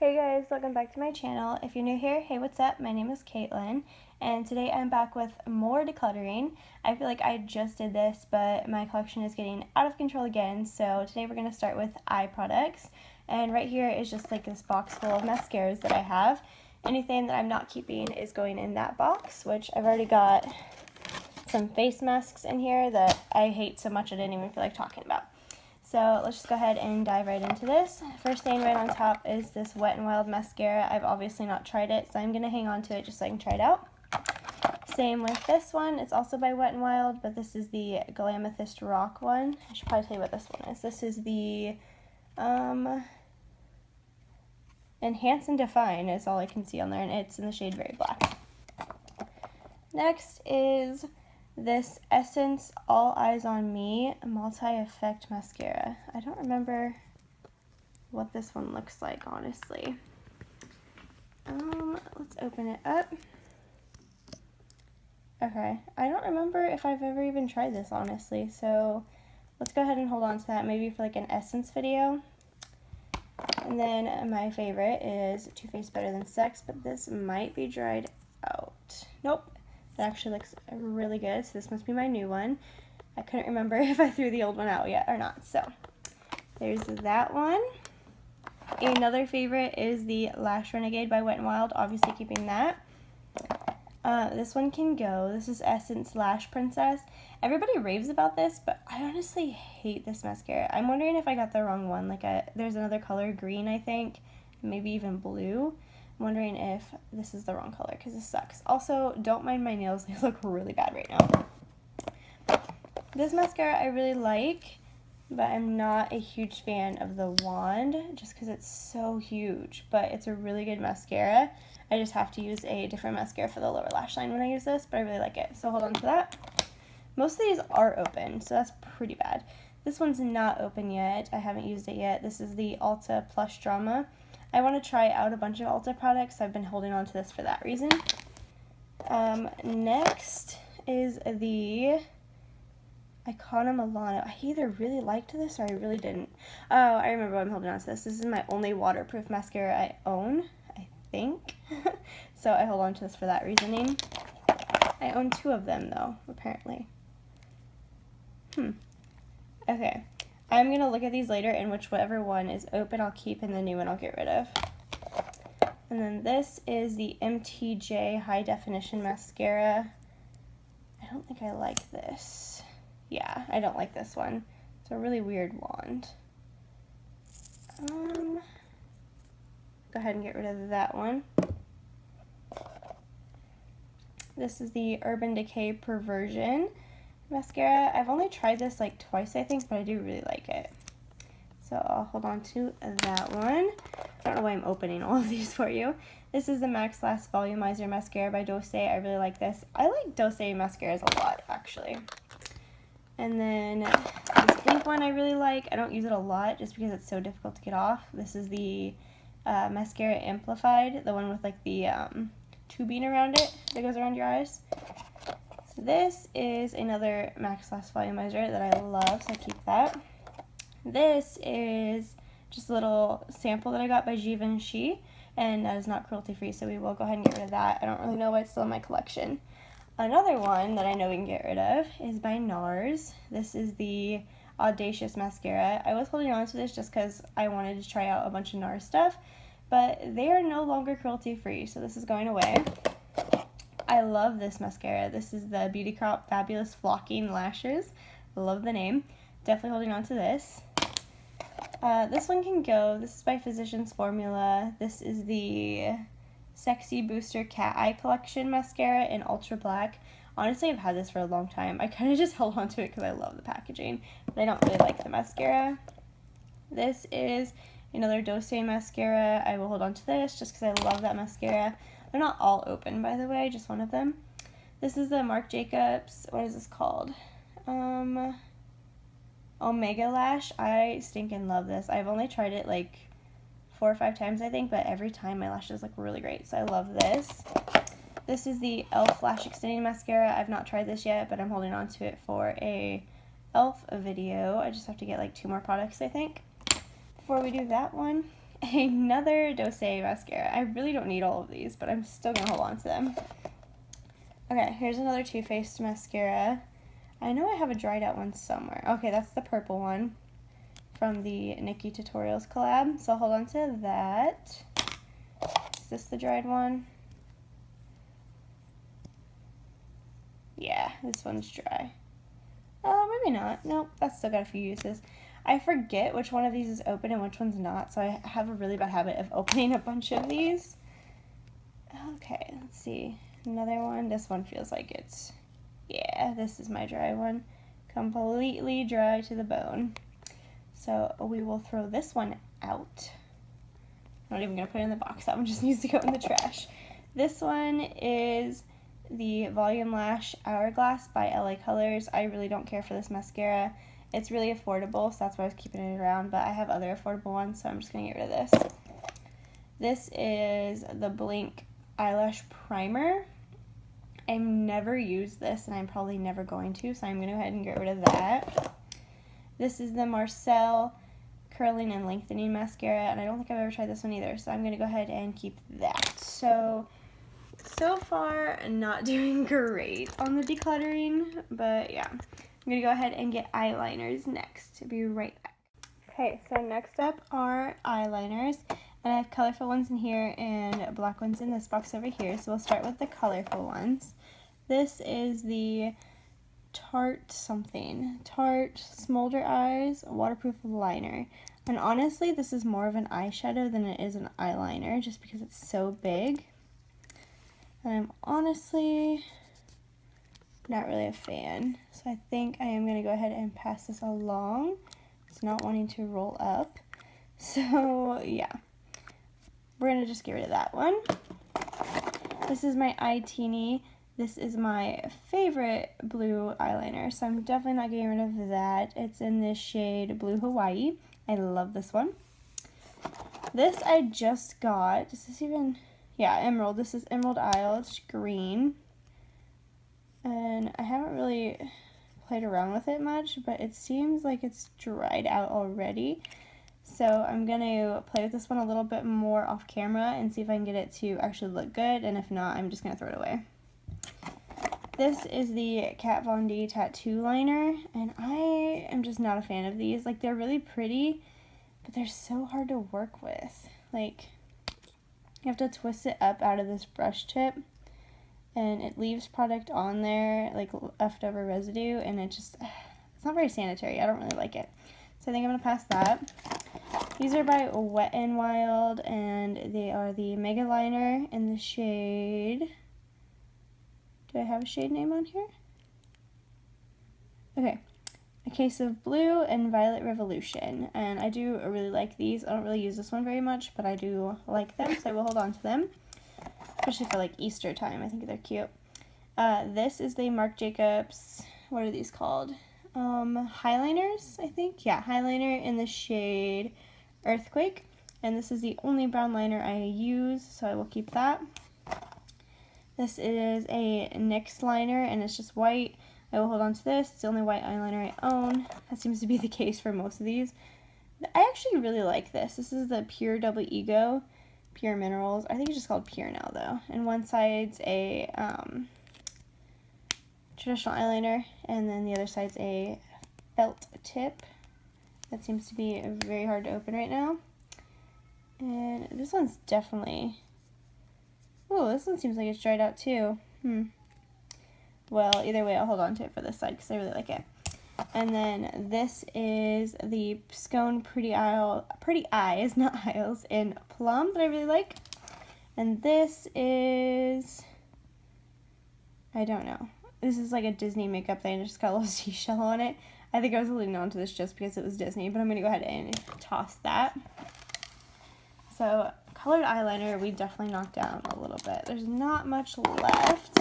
Hey guys, welcome back to my channel. If you're new here, hey, what's up? My name is Caitlin, and today I'm back with more decluttering. I feel like I just did this, but my collection is getting out of control again, so today we're going to start with eye products. And right here is just like this box full of mascaras that I have. Anything that I'm not keeping is going in that box, which I've already got some face masks in here that I hate so much I didn't even feel like talking about. So let's just go ahead and dive right into this. First thing right on top is this Wet n Wild mascara. I've obviously not tried it, so I'm going to hang on to it just so I can try it out. Same with this one. It's also by Wet n Wild, but this is the Glamethyst Rock one. I should probably tell you what this one is. This is the Enhance and Define is all I can see on there, and it's in the shade Very Black. Next is this Essence All Eyes on Me Multi-Effect Mascara. I don't remember what this one looks like, honestly. Let's open it up. Okay, I don't remember if I've ever even tried this, honestly, so let's go ahead and hold on to that, maybe for like an Essence video. And then my favorite is Too Faced Better Than Sex, but this might be dried out. Nope. It actually looks really good, so this must be my new one. I couldn't remember if I threw the old one out yet or not, so there's that one. Another favorite is the Lash Renegade by Wet n Wild, obviously keeping that. This one can go. This is Essence Lash Princess. Everybody raves about this, but I honestly hate this mascara. I'm wondering if I got the wrong one. There's another color, green I think, maybe even blue. I'm wondering if this is the wrong color because this sucks. Also, don't mind my nails, they look really bad right now. This mascara I really like, but I'm not a huge fan of the wand just because it's so huge, but it's a really good mascara. I just have to use a different mascara for the lower lash line when I use this, but I really like it, so hold on to that. Most of these are open, so that's pretty bad. This one's not open yet. I haven't used it yet. This is the Ulta Plush Drama. I want to try out a bunch of Ulta products. I've been holding on to this for that reason. Next is the Icona Milano. I either really liked this or I really didn't. Oh, I remember why I'm holding on to this. This is my only waterproof mascara I own, I think. So I hold on to this for that reasoning. I own two of them though, apparently. Okay. I'm going to look at these later, and whichever one is open I'll keep and the new one I'll get rid of. And then this is the MTJ High Definition Mascara. I don't think I like this. Yeah, I don't like this one. It's a really weird wand. Go ahead and get rid of that one. This is the Urban Decay Perversion mascara. I've only tried this like twice I think, but I do really like it. So I'll hold on to that one. I don't know why I'm opening all of these for you. This is the Max Last Volumizer Mascara by Dose. I really like this. I like Dose mascaras a lot, actually. And then this pink one I really like. I don't use it a lot just because it's so difficult to get off. This is the Mascara Amplified, the one with like the tubing around it that goes around your eyes. This is another Max Last Volumizer that I love, so I keep that. This is just a little sample that I got by Givenchy, and that is not cruelty-free, so we will go ahead and get rid of that. I don't really know why it's still in my collection. Another one that I know we can get rid of is by NARS. This is the Audacious Mascara. I was holding on to this just because I wanted to try out a bunch of NARS stuff, but they are no longer cruelty-free, so this is going away. I love this mascara. This is the Beauty Crop Fabulous Flocking Lashes. I love the name. Definitely holding on to this. This one can go. This is by Physicians Formula. This is the Sexy Booster Cat Eye Collection Mascara in Ultra Black. Honestly, I've had this for a long time. I kind of just held on to it because I love the packaging, but I don't really like the mascara. This is another Dose mascara. I will hold on to this just because I love that mascara. They're not all open, by the way, just one of them. This is the Marc Jacobs, what is this called? Omega Lash. I stinking love this. I've only tried it like 4 or 5 times, I think, but every time my lashes look really great, so I love this. This is the e.l.f. Lash Extending Mascara. I've not tried this yet, but I'm holding on to it for a e.l.f. video. I just have to get like 2 more products, I think, before we do that one. another Dose mascara. I really don't need all of these, but I'm still gonna hold on to them. Okay, here's another Too Faced mascara. I know I have a dried out one somewhere. Okay, that's the purple one from the Nikki Tutorials collab. So I'll hold on to that. Is this the dried one? Yeah, this one's dry. Maybe not. Nope, that's still got a few uses. I forget which one of these is open and which one's not, so I have a really bad habit of opening a bunch of these. Okay, let's see. Another one. This one feels like it's, yeah, this is my dry one. Completely dry to the bone. So we will throw this one out. I'm not even going to put it in the box. That one just needs to go in the trash. This one is the Volume Lash Hourglass by LA Colors. I really don't care for this mascara. It's really affordable, so that's why I was keeping it around, but I have other affordable ones, so I'm just going to get rid of this. This is the Blink Eyelash Primer. I've never used this, and I'm probably never going to, so I'm going to go ahead and get rid of that. This is the Marcel Curling and Lengthening Mascara, and I don't think I've ever tried this one either, so I'm going to go ahead and keep that. So far, not doing great on the decluttering, but yeah. I'm going to go ahead and get eyeliners next. I'll be right back. Okay, so next up are eyeliners, and I have colorful ones in here and black ones in this box over here, so we'll start with the colorful ones. This is the Tarte Smolder Eyes Waterproof Liner. And honestly, this is more of an eyeshadow than it is an eyeliner, just because it's so big. And I'm honestly not really a fan. So I think I am going to go ahead and pass this along. It's not wanting to roll up. So yeah, we're going to just get rid of that one. This is my Eye Teeny. This is my favorite blue eyeliner, so I'm definitely not getting rid of that. It's in this shade Blue Hawaii. I love this one. This I just got. Is this even... Yeah, Emerald. This is Emerald Isle. It's green. And I haven't really played around with it much, but it seems like it's dried out already. So I'm going to play with this one a little bit more off camera and see if I can get it to actually look good. And if not, I'm just going to throw it away. This is the Kat Von D Tattoo Liner, and I am just not a fan of these. Like, they're really pretty, but they're so hard to work with. Like, you have to twist it up out of this brush tip, and it leaves product on there, like leftover residue, and it's not very sanitary. I don't really like it. So I think I'm going to pass that. These are by Wet n Wild, and they are the Mega Liner in the shade... Do I have a shade name on here? Okay. A Case of Blue and Violet Revolution. And I do really like these. I don't really use this one very much, but I do like them, so I will hold on to them. Especially for like Easter time. I think they're cute. This is the Marc Jacobs, what are these called? Highliners, I think. Yeah, highliner in the shade Earthquake. And this is the only brown liner I use, so I will keep that. This is a NYX liner, and it's just white. I will hold on to this. It's the only white eyeliner I own. That seems to be the case for most of these. I actually really like this. This is the Pure Double Ego, Pure Minerals. I think it's just called Pure now, though. And one side's a traditional eyeliner, and then the other side's a felt tip. That seems to be very hard to open right now. And this one's definitely... Oh, this one seems like it's dried out too. Well, either way, I'll hold on to it for this side because I really like it. And then this is the Scone Pretty Eyes, not Isles, in Plum that I really like. And this is... I don't know. This is like a Disney makeup thing. It just got a little seashell on it. I think I was holding on to this just because it was Disney, but I'm going to go ahead and toss that. So... colored eyeliner, we definitely knocked down a little bit. There's not much left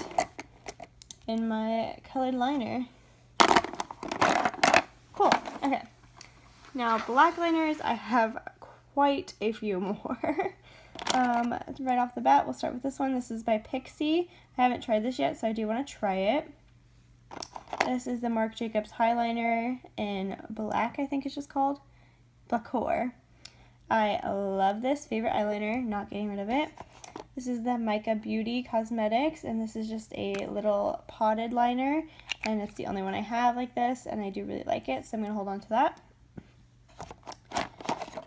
in my colored liner. Cool. Okay. Now, black liners, I have quite a few more. Right off the bat, we'll start with this one. This is by Pixie. I haven't tried this yet, so I do want to try it. This is the Marc Jacobs Highliner in black, I think it's just called. Blackcore. I love this. Favorite eyeliner, not getting rid of it. This is the Mica Beauty Cosmetics, and this is just a little potted liner, and it's the only one I have like this, and I do really like it, so I'm going to hold on to that.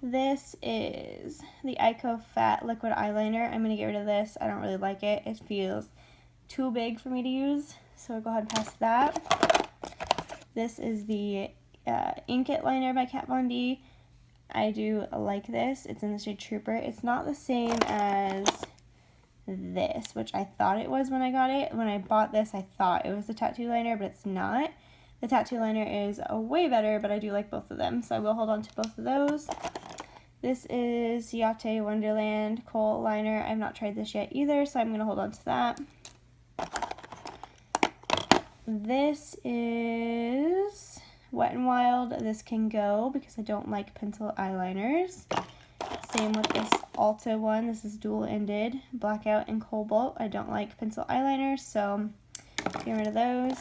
This is the Ico Fat Liquid Eyeliner. I'm going to get rid of this. I don't really like it. It feels too big for me to use, so I'll go ahead and pass that. This is the Ink It Liner by Kat Von D. I do like this. It's in the shade Trooper. It's not the same as this, which I thought it was when I got it. When I bought this, I thought it was the tattoo liner, but it's not. The tattoo liner is way better, but I do like both of them, so I will hold on to both of those. This is Yate Wonderland Kohl Liner. I've not tried this yet either, so I'm going to hold on to that. This is Wet n Wild. This can go because I don't like pencil eyeliners. Same with this Ulta one. This is dual-ended, Blackout and Cobalt. I don't like pencil eyeliners, so get rid of those.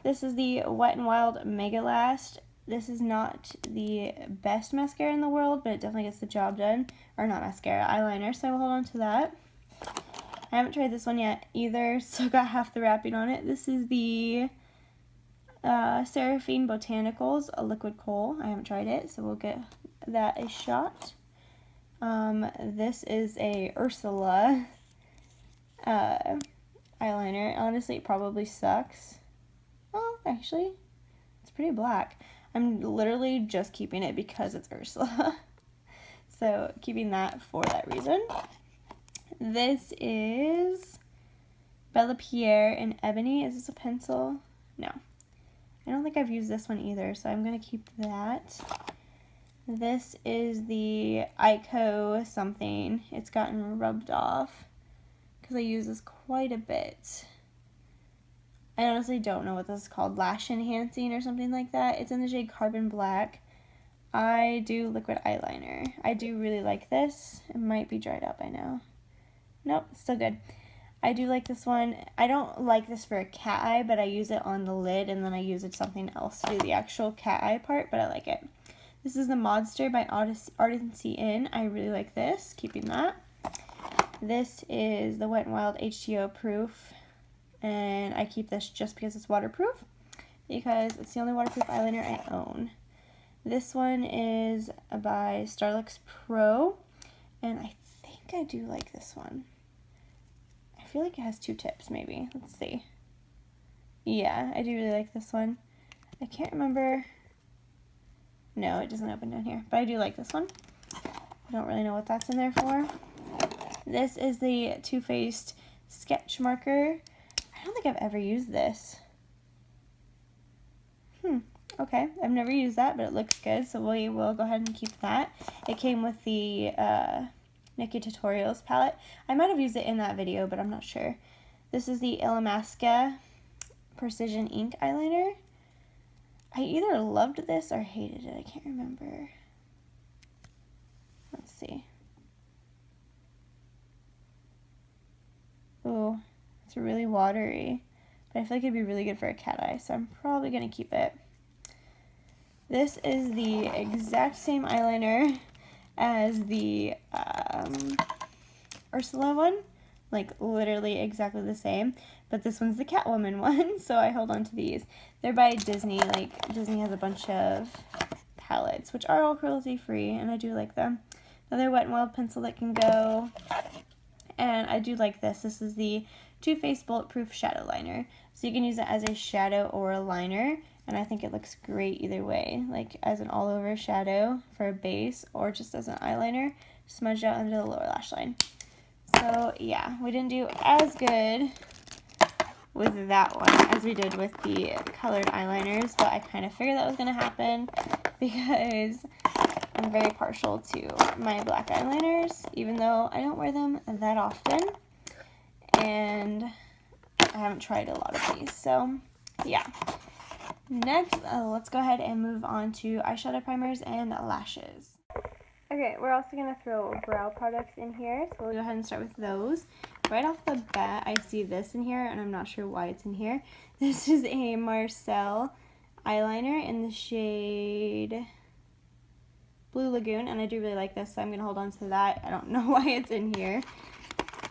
This is the Wet n Wild Mega Last. This is not the best mascara in the world, but it definitely gets the job done. Or not mascara, eyeliner, so I will hold on to that. I haven't tried this one yet either, so got half the wrapping on it. This is the Seraphine Botanicals, a liquid kohl. I haven't tried it, so we'll get that a shot. This is a Ursula eyeliner. Honestly, it probably sucks. Oh, actually, it's pretty black. I'm literally just keeping it because it's Ursula. So, keeping that for that reason. This is Bella Pierre in Ebony. Is this a pencil? No. I don't think I've used this one either, so I'm going to keep that. This is the Ico something. It's gotten rubbed off because I use this quite a bit. I honestly don't know what this is called. Lash Enhancing or something like that. It's in the shade Carbon Black. I do liquid eyeliner. I do really like this. It might be dried out by now. Nope, still good. I do like this one. I don't like this for a cat eye, but I use it on the lid, and then I use it something else to do the actual cat eye part, but I like it. This is the Modster by Ardency Inn. I really like this. Keeping that. This is the Wet n Wild H2O Proof, and I keep this just because it's waterproof, because it's the only waterproof eyeliner I own. This one is by Starlux Pro, and I think I do like this one. I feel like it has two tips, maybe. Let's see. Yeah, I do really like this one. I can't remember. No, it doesn't open down here, but I do like this one. I don't really know what that's in there for. This is the Too Faced Sketch Marker. I don't think I've ever used this. Okay, I've never used that, but it looks good, so we will go ahead and keep that. It came with the Nikki Tutorials palette. I might have used it in that video, but I'm not sure. This is the Illamasqua Precision Ink Eyeliner. I either loved this or hated it. I can't remember. Let's see. Ooh, it's really watery, but I feel like it'd be really good for a cat eye, so I'm probably going to keep it. This is the exact same eyeliner as the Ursula one, like literally exactly the same, but this one's the Catwoman one, so I hold on to these. They're by Disney. Like, Disney has a bunch of palettes, which are all cruelty-free, and I do like them. Another Wet n Wild pencil that can go, and I do like this. This is the Too Faced Bulletproof Shadow Liner, so you can use it as a shadow or a liner, and I think it looks great either way, like as an all-over shadow for a base, or just as an eyeliner, smudged out under the lower lash line. So yeah, we didn't do as good with that one as we did with the colored eyeliners, but I kind of figured that was going to happen because I'm very partial to my black eyeliners, even though I don't wear them that often, and I haven't tried a lot of these, so yeah. Next, let's go ahead and move on to eyeshadow primers and lashes. Okay, we're also going to throw brow products in here, so we'll go ahead and start with those. Right off the bat, I see this in here, and I'm not sure why it's in here. This is a Marcel eyeliner in the shade Blue Lagoon, and I do really like this, so I'm going to hold on to that. I don't know why it's in here.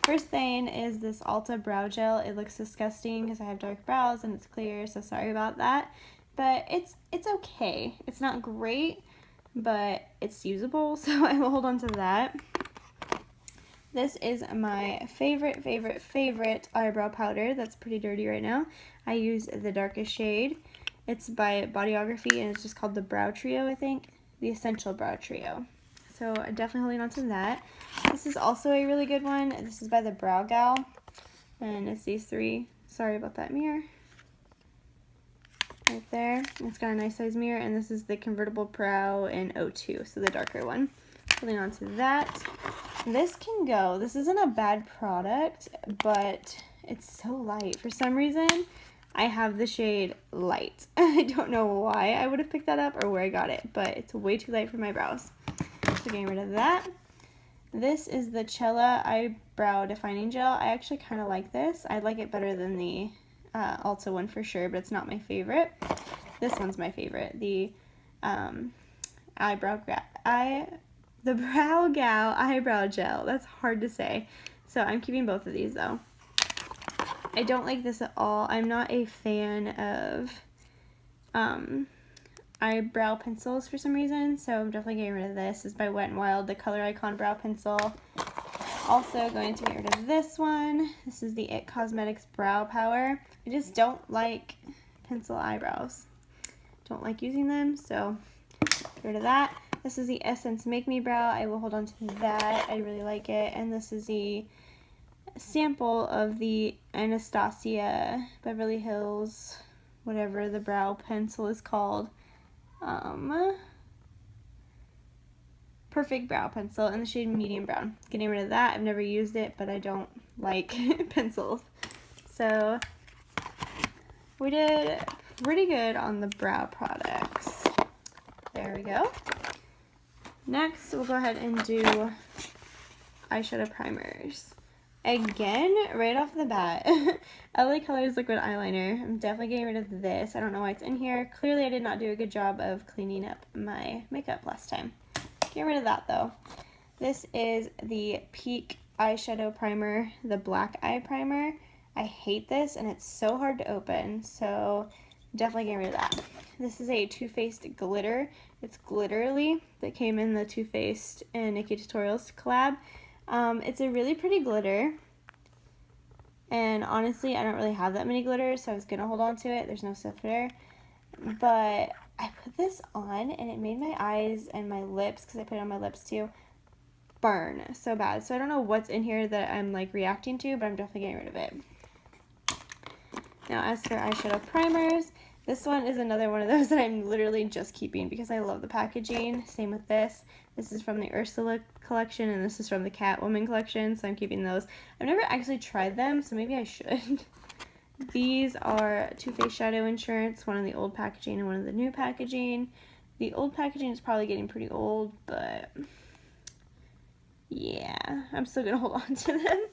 First thing is this Ulta Brow Gel. It looks disgusting because I have dark brows and it's clear, so sorry about that. But it's okay. It's not great, but it's usable, so I will hold on to that. This is my favorite eyebrow powder that's pretty dirty right now. I use the darkest shade. It's by Bodyography, and it's just called the Brow Trio, I think. The Essential Brow Trio. So I'm definitely holding on to that. This is also a really good one. This is by the Brow Gal, and it's these three. Sorry about that mirror. Right there. It's got a nice size mirror, and this is the Convertible Brow in 02, so the darker one. Holding on to that. This can go. This isn't a bad product, but it's so light. For some reason, I have the shade Light. I don't know why I would have picked that up or where I got it, but it's way too light for my brows. So getting rid of that. This is the Cella Eyebrow Defining Gel. I actually kind of like this. I like it better than the Ulta one for sure, but it's not my favorite. This one's my favorite. The Brow Gal Eyebrow Gel. That's hard to say. So I'm keeping both of these though. I don't like this at all. I'm not a fan of eyebrow pencils for some reason, so I'm definitely getting rid of this. This is by Wet n Wild, the Color Icon Brow Pencil. Also going to get rid of this one. This is the IT Cosmetics Brow Power. I just don't like pencil eyebrows. Don't like using them, so get rid of that. This is the Essence Make Me Brow. I will hold on to that. I really like it. And this is the sample of the Anastasia Beverly Hills, whatever the brow pencil is called. Perfect Brow Pencil in the shade Medium Brown. Getting rid of that. I've never used it, but I don't like pencils. So we did pretty good on the brow products. There we go. Next, we'll go ahead and do eyeshadow primers. Again, right off the bat, LA Colors Liquid Eyeliner. I'm definitely getting rid of this. I don't know why it's in here. Clearly, I did not do a good job of cleaning up my makeup last time. Get rid of that, though. This is the Peak Eyeshadow Primer, the Black Eye Primer. I hate this, and it's so hard to open, so definitely getting rid of that. This is a Too Faced Glitter. It's Glitterly that came in the Too Faced and Nikki Tutorials collab. It's a really pretty glitter, and honestly, I don't really have that many glitters, so I was going to hold on to it. There's no stuff there, but I put this on, and it made my eyes and my lips, because I put it on my lips too, burn so bad. So I don't know what's in here that I'm like reacting to, but I'm definitely getting rid of it. Now, as for eyeshadow primers, this one is another one of those that I'm literally just keeping because I love the packaging. Same with this. This is from the Ursula collection, and this is from the Catwoman collection, so I'm keeping those. I've never actually tried them, so maybe I should. These are Too Faced Shadow Insurance, one in the old packaging and one in the new packaging. The old packaging is probably getting pretty old, but yeah, I'm still going to hold on to them.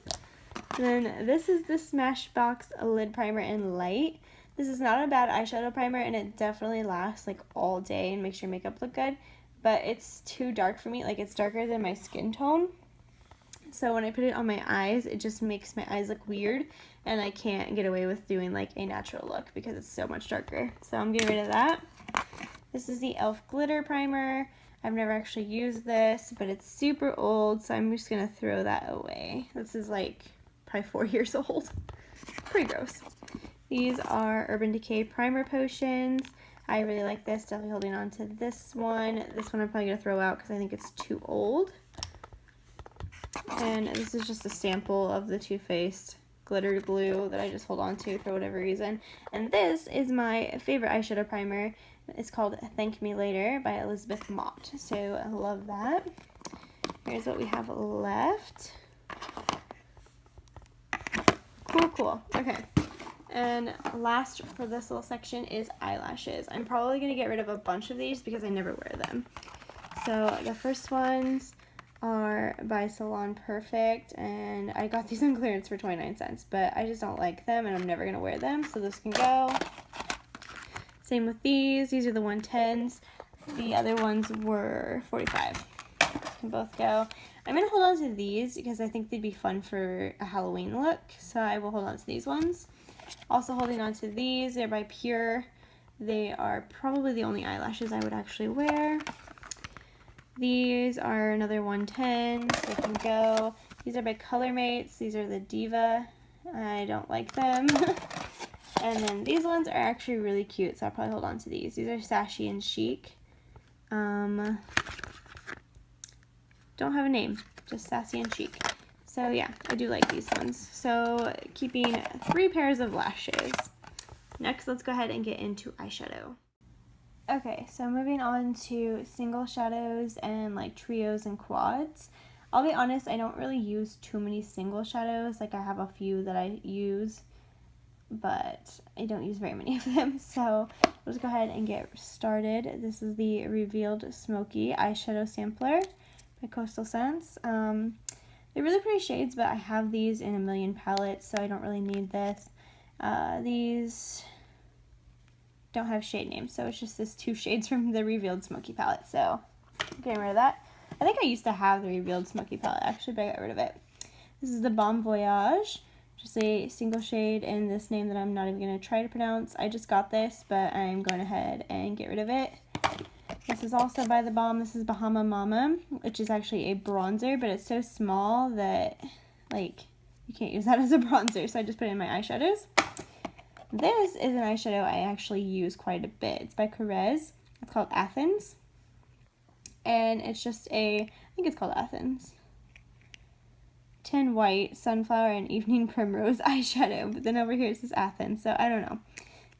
And then this is the Smashbox Lid Primer in Light. This is not a bad eyeshadow primer, and it definitely lasts like all day and makes your makeup look good, but it's too dark for me. Like, it's darker than my skin tone, so when I put it on my eyes, it just makes my eyes look weird, and I can't get away with doing like a natural look because it's so much darker. So I'm getting rid of that. This is the e.l.f. Glitter Primer. I've never actually used this, but it's super old, so I'm just gonna throw that away. This is like probably 4 years old. Pretty gross. These are Urban Decay Primer Potions. I really like this. Definitely holding on to this one. This one I'm probably going to throw out because I think it's too old. And this is just a sample of the Too Faced Glitter Glue that I just hold on to for whatever reason. And this is my favorite eyeshadow primer. It's called Thank Me Later by Elizabeth Mott. So I love that. Here's what we have left. Cool. Okay. And last for this little section is eyelashes. I'm probably going to get rid of a bunch of these because I never wear them. So the first ones are by Salon Perfect, and I got these on clearance for 29 cents, but I just don't like them and I'm never going to wear them, so this can go. Same with these. These are the 110s. The other ones were $45. Can both go. I'm going to hold on to these because I think they'd be fun for a Halloween look, so I will hold on to these ones. Also holding on to these, they're by Pure. They are probably the only eyelashes I would actually wear. These are another 110, they can go. These are by Color Mates. These are the Diva. I don't like them. And then these ones are actually really cute, so I'll probably hold on to these. These are Sassy and Chic. Don't have a name, just Sassy and Chic. So yeah, I do like these ones. So keeping 3 pairs of lashes. Next, let's go ahead and get into eyeshadow. Okay, so moving on to single shadows and like trios and quads. I'll be honest, I don't really use too many single shadows. Like I have a few that I use, but I don't use very many of them. So let's go ahead and get started. This is the Revealed Smoky Eyeshadow Sampler by Coastal Scents. They're really pretty shades, but I have these in a million palettes, so I don't really need this. These don't have shade names, so it's just this 2 shades from the Revealed Smoky palette, so I'm getting rid of that. I think I used to have the Revealed Smoky palette, actually, but I got rid of it. This is the Bon Voyage, just a single shade in this name that I'm not even going to try to pronounce. I just got this, but I'm going ahead and get rid of it. This is also by The Balm. This is Bahama Mama, which is actually a bronzer, but it's so small that, like, you can't use that as a bronzer, so I just put it in my eyeshadows. This is an eyeshadow I actually use quite a bit. It's by Carez. It's called Athens. And it's just I think it's called Athens. Tin White, Sunflower, and Evening Primrose eyeshadow. But then over here it says Athens, so I don't know.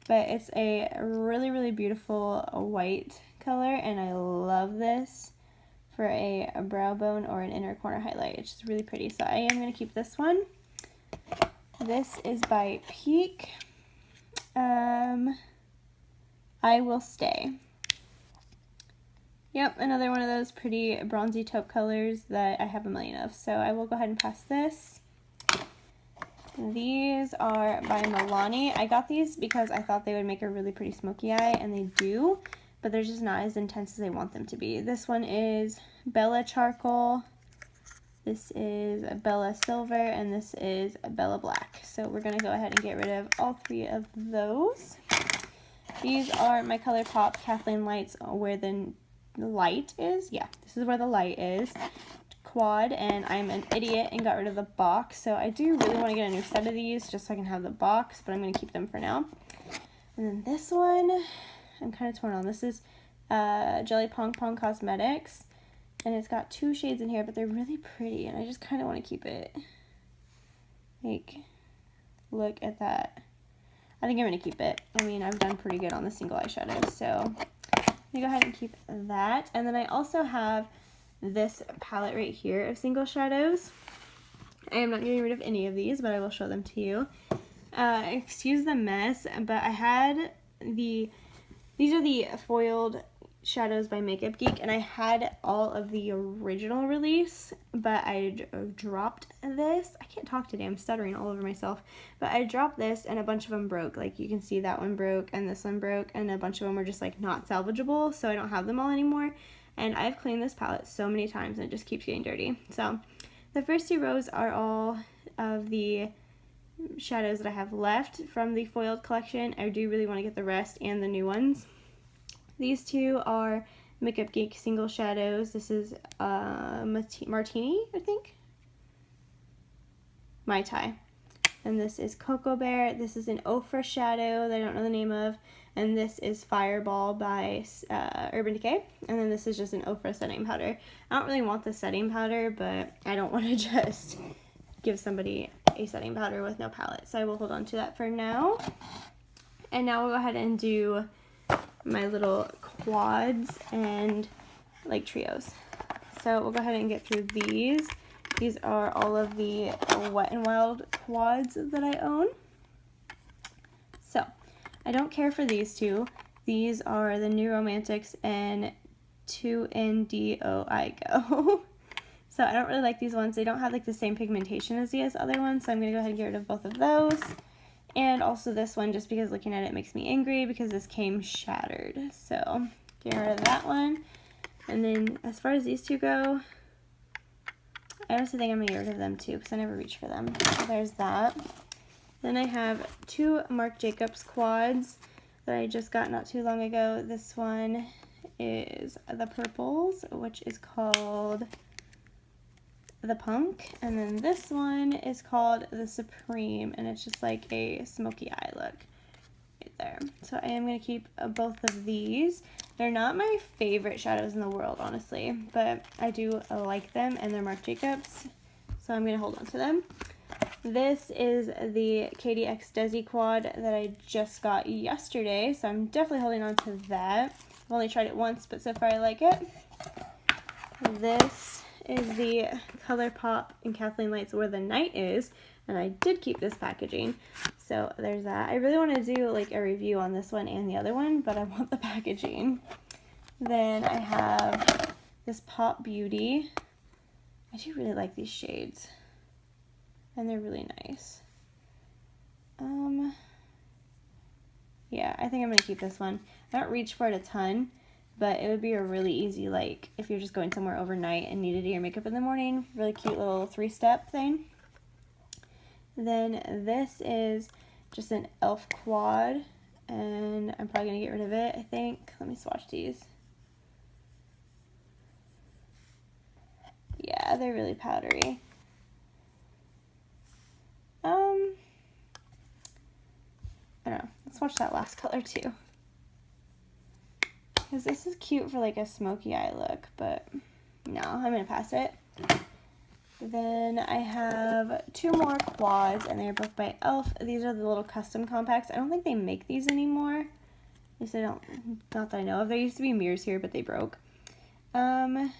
But it's a really, really beautiful white color, and I love this for a brow bone or an inner corner highlight. It's just really pretty, so I am going to keep this one. This is by Peak. I Will Stay. Yep, another one of those pretty bronzy taupe colors that I have a million of, so I will go ahead and pass this. These are by Milani. I got these because I thought they would make a really pretty smoky eye, and they do, but they're just not as intense as I want them to be. This one is Bella Charcoal, this is Bella Silver, and this is Bella Black. So we're going to go ahead and get rid of all 3 of those. These are my ColourPop Kathleen Lights, where the light is. Yeah, this is where the light is. Quad, and I'm an idiot and got rid of the box, so I do really want to get a new set of these just so I can have the box, but I'm going to keep them for now. And then this one, I'm kind of torn on. This is Jelly Pong Pong Cosmetics, and it's got 2 shades in here, but they're really pretty, and I just kind of want to keep it. Like, look at that. I think I'm going to keep it. I mean, I've done pretty good on the single eyeshadows, so I'm going to go ahead and keep that. And then I also have this palette right here of single shadows. I am not getting rid of any of these, but I will show them to you. Excuse the mess, but I had these are the foiled shadows by Makeup Geek, and I had all of the original release, but I dropped this. I can't talk today, I'm stuttering all over myself, but I dropped this and a bunch of them broke. Like you can see that one broke and this one broke, and a bunch of them were just like not salvageable, so I don't have them all anymore. And I've cleaned this palette so many times and it just keeps getting dirty. So the first 2 rows are all of the shadows that I have left from the foiled collection. I do really want to get the rest and the new ones. These 2 are Makeup Geek single shadows. This is Martini, I think? Mai Tai. And this is Cocoa Bear. This is an Ofra shadow that I don't know the name of. And this is Fireball by Urban Decay. And then this is just an Ofra setting powder. I don't really want the setting powder, but I don't want to just give somebody a setting powder with no palette. So I will hold on to that for now. And now we'll go ahead and do my little quads and like trios. So we'll go ahead and get through these. These are all of the Wet n Wild quads that I own. So I don't care for these 2. These are the New Romantics and 2NDOIGO. So I don't really like these ones. They don't have like the same pigmentation as these other ones, so I'm going to go ahead and get rid of both of those. And also this one, just because looking at it makes me angry because this came shattered. So getting rid of that one. And then as far as these two go, I honestly think I'm going to get rid of them too because I never reach for them. So there's that. Then I have two Marc Jacobs quads that I just got not too long ago. This one is the purples, which is called the Punk, and then this one is called the Supreme, and it's just like a smoky eye look right there. So I am going to keep both of these. They're not my favorite shadows in the world, honestly, but I do like them, and they're Marc Jacobs, so I'm going to hold on to them. This is the KDX Desi quad that I just got yesterday, so I'm definitely holding on to that. I've only tried it once, but so far I like it. This is the ColourPop and Kathleen Lights Where the Night Is, and I did keep this packaging, so there's that. I really want to do like a review on this one and the other one, but I want the packaging. Then I have this Pop Beauty. I do really like these shades, and they're really nice. Yeah, I think I'm going to keep this one. I don't reach for it a ton, but it would be a really easy, like, if you're just going somewhere overnight and need to do your makeup in the morning, really cute little 3-step thing. Then this is just an e.l.f. quad, and I'm probably going to get rid of it, I think. Let me swatch these. Yeah, they're really powdery. I don't know. Let's watch that last color too. Because this is cute for like a smoky eye look, but no, I'm going to pass it. Then I have two more quads, and they're both by e.l.f. These are the little custom compacts. I don't think they make these anymore. At least not that I know of. There used to be mirrors here, but they broke. I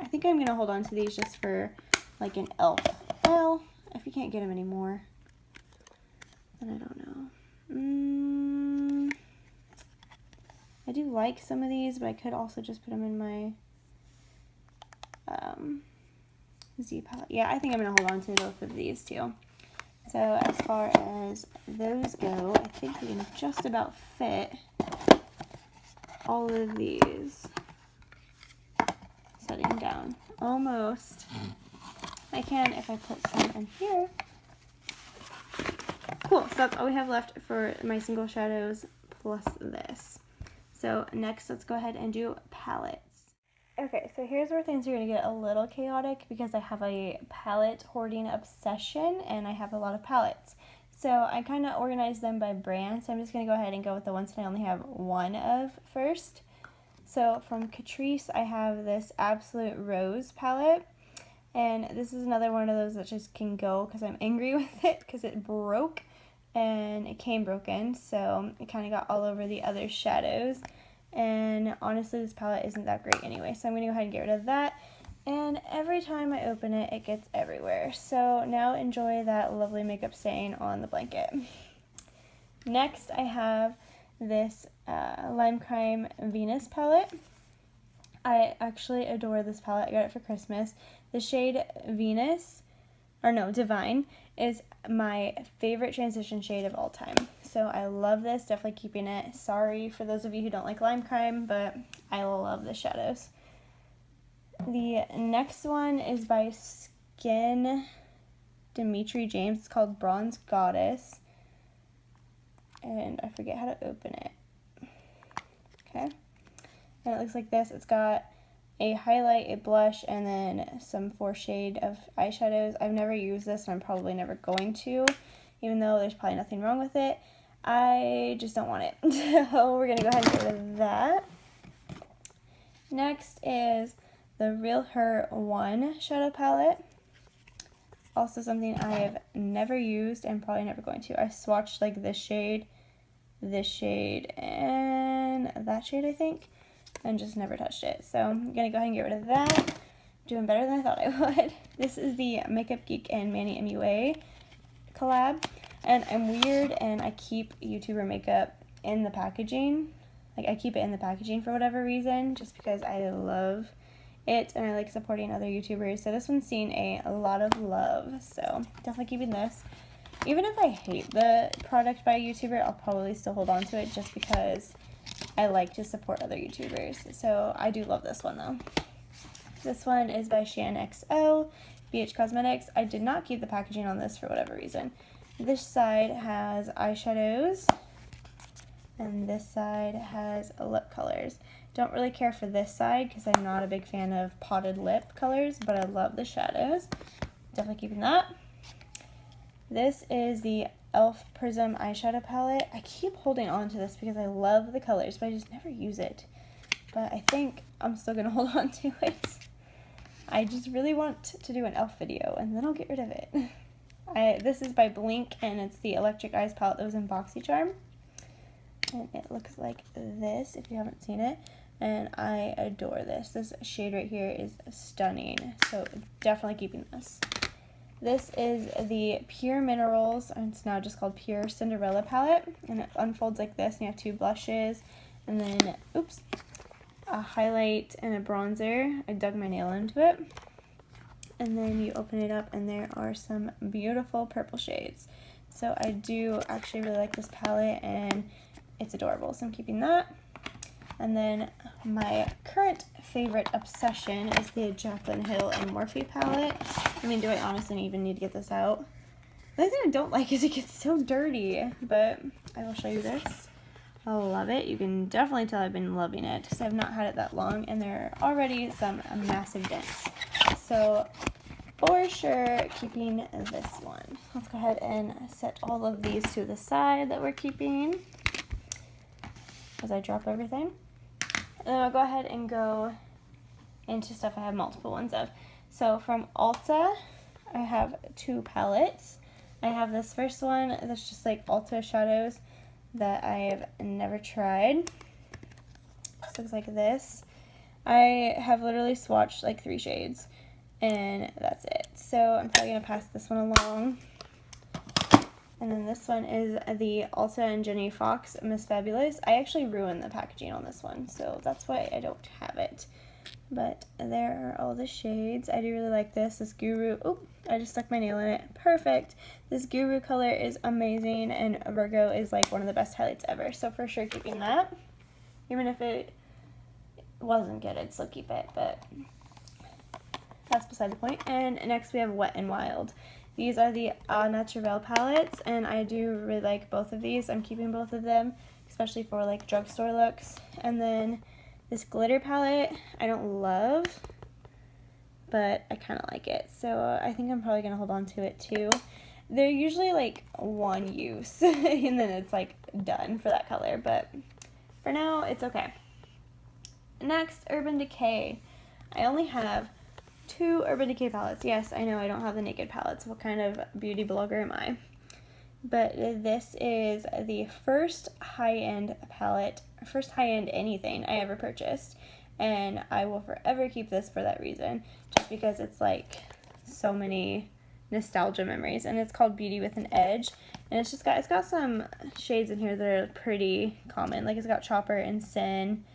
think I'm going to hold on to these just for like an e.l.f. Well, if you can't get them anymore, then I don't know. I do like some of these, but I could also just put them in my Z palette. Yeah, I think I'm going to hold on to both of these too. So as far as those go, I think we can just about fit all of these. Setting down. Almost. I can if I put some in here. Cool, so that's all we have left for my single shadows plus this. So next, let's go ahead and do palettes. Okay, so here's where things are going to get a little chaotic because I have a palette hoarding obsession and I have a lot of palettes. So I kind of organized them by brand, so I'm just going to go ahead and go with the ones that I only have one of first. So from Catrice, I have this Absolute Rose palette. And this is another one of those that just can go because I'm angry with it because it broke and it came broken. So it kind of got all over the other shadows. And honestly, this palette isn't that great anyway. So I'm going to go ahead and get rid of that. And every time I open it, it gets everywhere. So now enjoy that lovely makeup stain on the blanket. Next, I have this Lime Crime Venus palette. I actually adore this palette. I got it for Christmas. The shade Venus, or no, Divine, is my favorite transition shade of all time. So I love this. Definitely keeping it. Sorry for those of you who don't like Lime Crime, but I love the shadows. The next one is by Skin Dimitri James. It's called Bronze Goddess. And I forget how to open it. Okay. And it looks like this. It's got a highlight, a blush, and then some 4-shade of eyeshadows. I've never used this, and I'm probably never going to, even though there's probably nothing wrong with it. I just don't want it. So we're going to go ahead and get rid of that. Next is the Real Her 1 shadow palette. Also something I have never used and probably never going to. I swatched like this shade, and that shade, I think, and just never touched it. So I'm going to go ahead and get rid of that. Doing better than I thought I would. This is the Makeup Geek and Manny MUA collab. And I'm weird and I keep YouTuber makeup in the packaging. Like I keep it in the packaging for whatever reason, just because I love it and I like supporting other YouTubers. So this one's seen a lot of love. So definitely keeping this. Even if I hate the product by a YouTuber, I'll probably still hold on to it just because I like to support other YouTubers. So I do love this one though. This one is by Shan XO, BH Cosmetics. I did not keep the packaging on this for whatever reason. This side has eyeshadows, and this side has lip colors. Don't really care for this side because I'm not a big fan of potted lip colors, but I love the shadows. Definitely keeping that. This is the e.l.f. Prism eyeshadow palette. I keep holding on to this because I love the colors, but I just never use it. But I think I'm still going to hold on to it. I just really want to do an e.l.f. video, and then I'll get rid of it. This is by Blink, and it's the Electric Eyes palette that was in BoxyCharm. And it looks like this, if you haven't seen it. And I adore this. This shade right here is stunning, so definitely keeping this. This is the Pure Minerals, and it's now just called Pure Cinderella palette. And it unfolds like this, and you have two blushes, and then, oops, a highlight and a bronzer. I dug my nail into it. And then you open it up, and there are some beautiful purple shades. So I do actually really like this palette, and it's adorable, so I'm keeping that. And then my current favorite obsession is the Jaclyn Hill and Morphe palette. I mean, do I honestly even need to get this out? The only thing I don't like is it gets so dirty, but I will show you this. I love it. You can definitely tell I've been loving it because I've not had it that long, and there are already some massive dents. So for sure, keeping this one. Let's go ahead and set all of these to the side that we're keeping as I drop everything. And then I'll go ahead and go into stuff I have multiple ones of. So from Ulta, I have two palettes. I have this first one that's just like Ulta shadows that I have never tried. This looks like this. I have literally swatched like 3 shades, and that's it. So I'm probably going to pass this one along. And then this one is the Ulta and Jenny Fox Miss Fabulous. I actually ruined the packaging on this one, so that's why I don't have it. But there are all the shades. I do really like this. This Guru, oh, I just stuck my nail in it. Perfect. This Guru color is amazing, and Virgo is like one of the best highlights ever. So for sure keeping that. Even if it wasn't good, I'd still keep it, but that's beside the point. And next we have Wet n Wild. These are the Au Naturel palettes, and I do really like both of these. I'm keeping both of them, especially for like drugstore looks. And then this glitter palette, I don't love, but I kind of like it. So I think I'm probably going to hold on to it too. They're usually like one use, and then it's like done for that color, but for now, it's okay. Next, Urban Decay. I only have 2 Urban Decay palettes. Yes, I know I don't have the Naked palettes. What kind of beauty blogger am I? But this is the first high-end palette, first high-end anything I ever purchased. And I will forever keep this for that reason. Just because it's like so many nostalgia memories. And it's called Beauty with an Edge. And it's got some shades in here that are pretty common. Like it's got Chopper and Sin.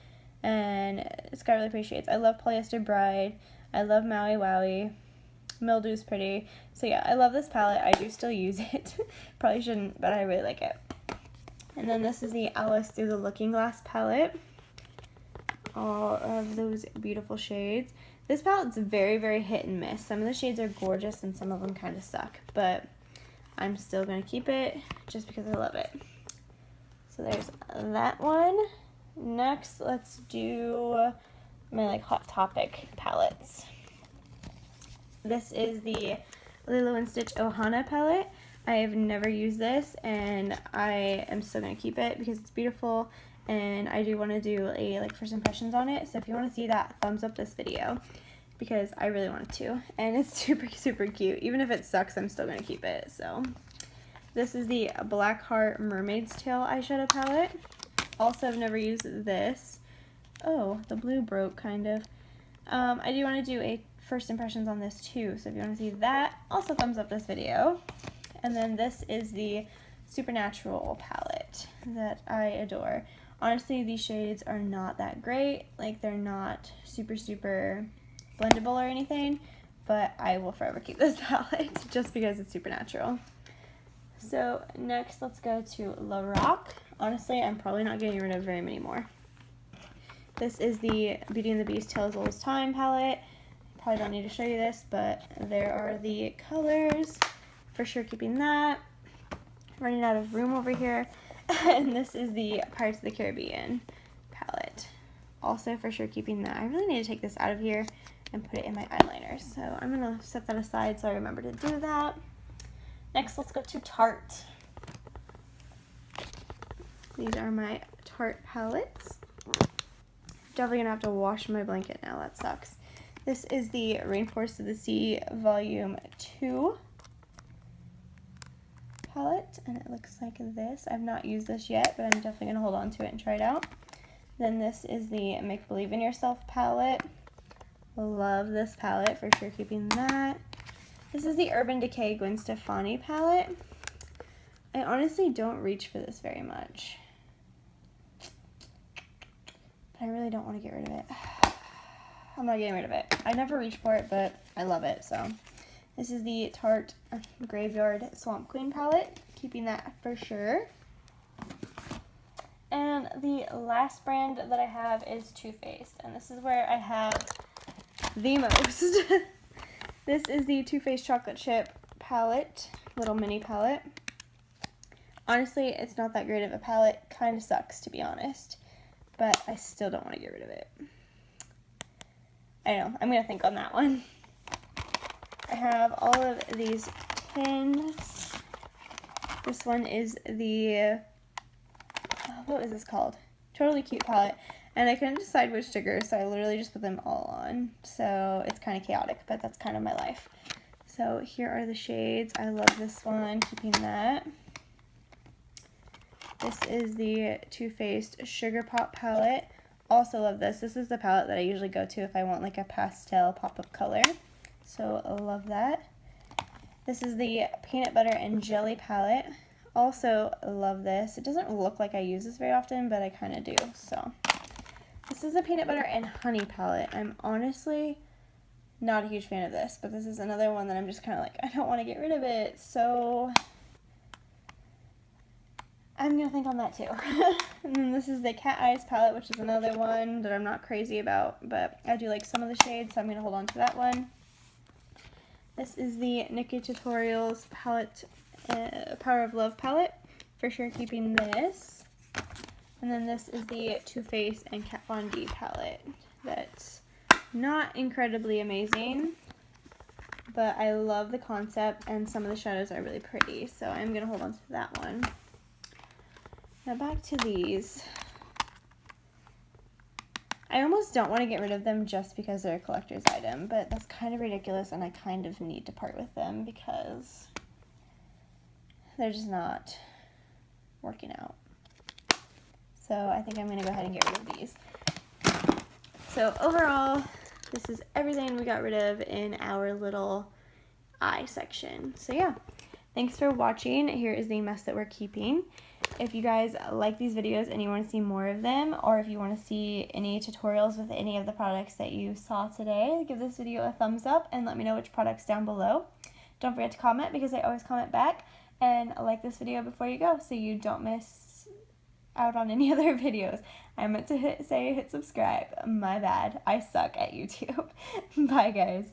And it's got really pretty shades. I love Polyester Bride. I love Maui Wowie. Mildew's pretty. So yeah, I love this palette. I do still use it. Probably shouldn't, but I really like it. And then this is the Alice Through the Looking Glass palette. All of those beautiful shades. This palette's very, very hit and miss. Some of the shades are gorgeous and some of them kind of suck. But I'm still going to keep it just because I love it. So there's that one. Next, let's do my like Hot Topic palettes. This is the Lilo & Stitch Ohana palette. I have never used this, and I am still going to keep it because it's beautiful, and I do want to do a like first impressions on it. So if you want to see that, thumbs up this video because I really wanted to, and it's super, super cute. Even if it sucks, I'm still going to keep it. So this is the Black Heart Mermaid's Tail eyeshadow palette. Also, I've never used this. Oh, the blue broke kind of. I do want to do a first impressions on this too, so if you want to see that, also thumbs up this video. And then this is the Supernatural palette that I adore. Honestly, these shades are not that great. Like, they're not super, super blendable or anything, but I will forever keep this palette just because it's Supernatural. So next, let's go to La Rock. honestly, I'm probably not getting rid of very many more. This is the Beauty and the Beast Tales Old Time palette. Probably don't need to show you this, but there are the colors. For sure keeping that. Running out of room over here. And this is the Pirates of the Caribbean palette. Also for sure keeping that. I really need to take this out of here and put it in my eyeliner. So I'm going to set that aside so I remember to do that. Next, let's go to Tarte. These are my Tarte palettes. Definitely going to have to wash my blanket now. That sucks. This is the Rainforest of the Sea Volume 2 palette, and it looks like this. I've not used this yet, but I'm definitely going to hold on to it and try it out. Then this is the Make Believe in Yourself palette. Love this palette, for sure keeping that. This is the Urban Decay Gwen Stefani palette. I honestly don't reach for this very much, but I really don't want to get rid of it. I'm not getting rid of it. I never reach for it, but I love it, so. This is the Tarte Graveyard Swamp Queen palette. Keeping that for sure. And the last brand that I have is Too Faced, and this is where I have the most. This is the Too Faced Chocolate Chip palette, little mini palette. Honestly, it's not that great of a palette. Kind of sucks, to be honest, but I still don't want to get rid of it. I know, I'm going to think on that one. I have all of these tins. This one is the, what is this called? Totally Cute palette. And I couldn't decide which stickers, so I literally just put them all on. So it's kind of chaotic, but that's kind of my life. So here are the shades. I love this one, keeping that. This is the Too Faced Sugar Pop palette. Also love this. This is the palette that I usually go to if I want like a pastel pop of color. So I love that. This is the Peanut Butter and Jelly palette. Also love this. It doesn't look like I use this very often, but I kind of do. So this is the Peanut Butter and Honey palette. I'm honestly not a huge fan of this, but this is another one that I'm just kind of like, I don't want to get rid of it. So I'm going to think on that too. And then this is the Cat Eyes palette, which is another one that I'm not crazy about, but I do like some of the shades, so I'm going to hold on to that one. This is the Nikki Tutorials palette, Power of Love palette. For sure keeping this. And then this is the Too Faced and Kat Von D palette. That's not incredibly amazing, but I love the concept, and some of the shadows are really pretty, so I'm going to hold on to that one. Now back to these. I almost don't want to get rid of them just because they're a collector's item, but that's kind of ridiculous, and I kind of need to part with them because they're just not working out. So I think I'm going to go ahead and get rid of these. So overall, this is everything we got rid of in our little eye section. So yeah, thanks for watching. Here is the mess that we're keeping. If you guys like these videos and you want to see more of them, or if you want to see any tutorials with any of the products that you saw today, give this video a thumbs up and let me know which products down below. Don't forget to comment, because I always comment back, and like this video before you go so you don't miss out on any other videos. I meant to hit subscribe. My bad. I suck at YouTube. Bye guys.